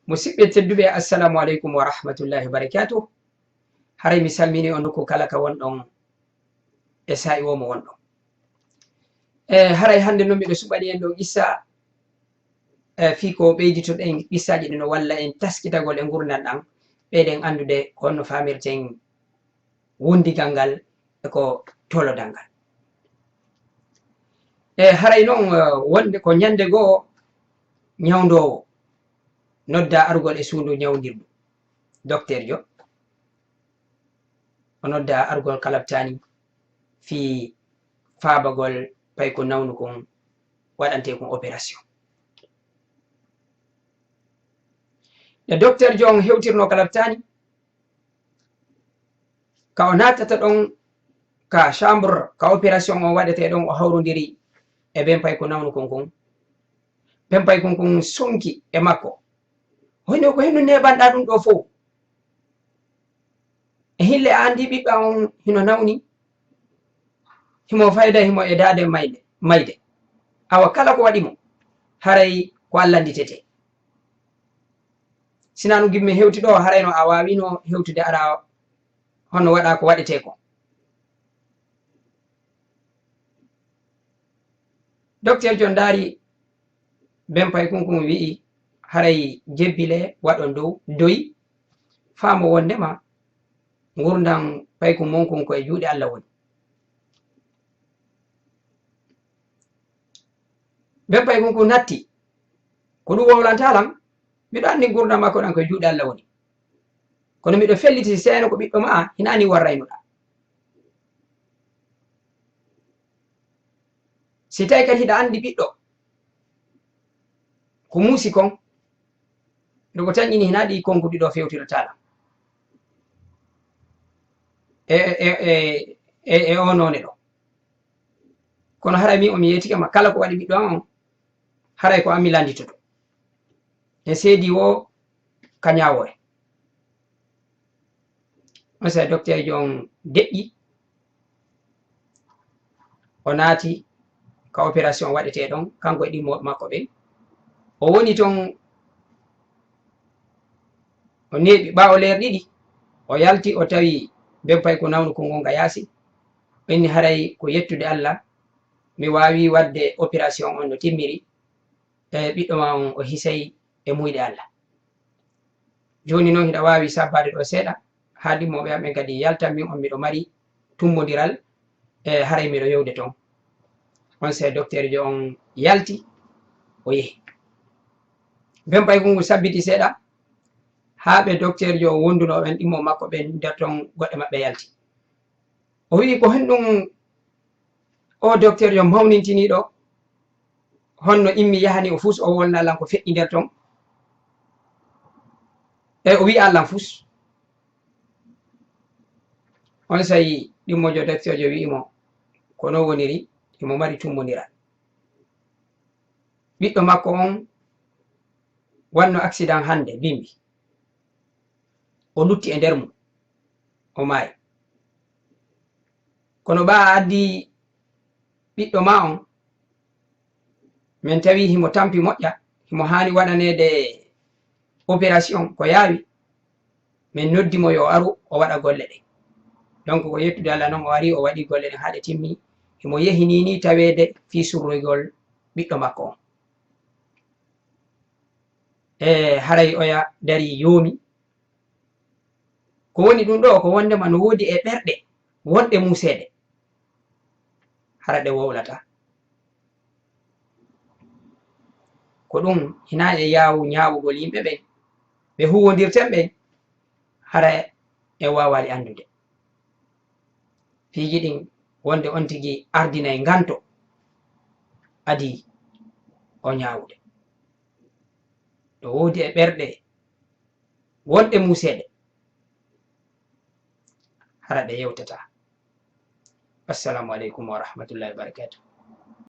musidɓe tedduɓe assalamu aleykum wa rahmatullahi wa barakatuh. haray mi salmini on ko kala ka wonɗon e sa'i womo wonɗon. Haray hande noon miɗo suɓaɗi en ɗo qissa fi ko ɓeyditoɗen qissaji ɗi no walla en taskitagol e gurdam ɗam ɓeyɗen andude ko honno famirten wondigal ngal e ko tolodal ngal. Haray noon wonde ko ñande goo ñawdowo nodda argol e suudu ñawdirdu docteur jo o nodda argol kalabtani fi faabagol pay ko nawnu kon waɗante kon opération. nde docteur jo on hewtirno kalabtani ka o natata ɗon ka chambre ka opération on waɗete ɗon o hawrodiri e ɓen pay ko nawnu kon kon ɓen pay kon kon sonki e makko hoyno ko henno neɓanɗa ɗum ɗo fof e hille a andi ɓiɓɓa on hino nawni himo fayda himo e dade mayde awa kala ko waɗimo haray ko Allah anditete. Sina ɗum gimmi hewti ɗo harayno a wawino hewtude ara honno waɗa ko waɗete ko. Docteur jo daari ben pay kunkum wi'i haray jebbile waɗon doyi faamo wondema gurdam pay ko monkon ko e juuɗe Allah woni. ben pay kunkum natti ko ɗum wowlantalam miɗo andi gurdam makko ɗan koye juuɗe Allah woni kono miɗo felliti seeno ko ɓiɗɗo ma hinani warraynoɗa. si tawi kadi hiɗa andi ɓiɗɗo ko muusi kon nde ko tan ini hinaɗi konkuɗi ɗo fewtirotala e onone ɗo kono haray mi omi yetikama kala ko waɗi ɓiɗɗo an on haray ko ammi landitoto e seedi wo ka ñawore. on sa docteur jo on deƴƴi o naati ka opération waɗete ɗon kanko e ɗimmoɓe makko ɓe o woni toon o neeɓi ɓawo leer ɗiɗi o yalti o tawi ben pay ko nawnu ko gonga yaasi o inni haray ko yettude Allah mi wawi wadde opération on no timmiri e ɓiɗɗo ma on o hisay e muyɗe Allah. joni noon hiɗa wawi sabbade ɗo seeɗa ha ɗimmoɓe amen kadi yaltan min on miɗo mari tummodiral e haray miɗo yewde toon. on se docteur jo on yalti o yehi ben pay kongu sabbiti seeɗa ha ɓe docteur jo wondunoɓen ɗimmo makko ɓe nder toon goɗɗe maɓɓe yalti. O wi ko henɗum o docteur jo mawnintiniɗo honno immi yahani o fus o wolna lan ko feƴƴi nder toon e o wi Allah fus. on sayi ɗimmojo docteur jo wi'imo kono woniri imo mari tummodiral ɓiɗɗo makko on wanno accident hande bimbi o lutti e nder mum o maayi kono ɓa addi ɓiɗɗo ma on min tawi himo tampi moƴƴa himo hani waɗanede opération ko yaawi min noddimo yo aru o waɗa golle ɗe. donc ko yettude Allah noon o ari o waɗi golle ɗe haɗe timmi himo yehinini tawede fi surrugol ɓiɗɗo makko on e haray oya dari yoomi. ko woni ɗum ɗo ko wondema no woodi e ɓerɗe wonɗe museɗe hara ɗe wowlata ko ɗum hina e yawu ñawugol yimɓe ɓen ɓe huwodirten ɓen hara e wawali andude fiiji ɗin wonde on tigui ardinay ganto adi o ñawude ɗo woodi e ɓerɗe wonɗe museɗe hara ɗe yewtata. Assalamu aleykum wa rahmatullahi wa barakatuh.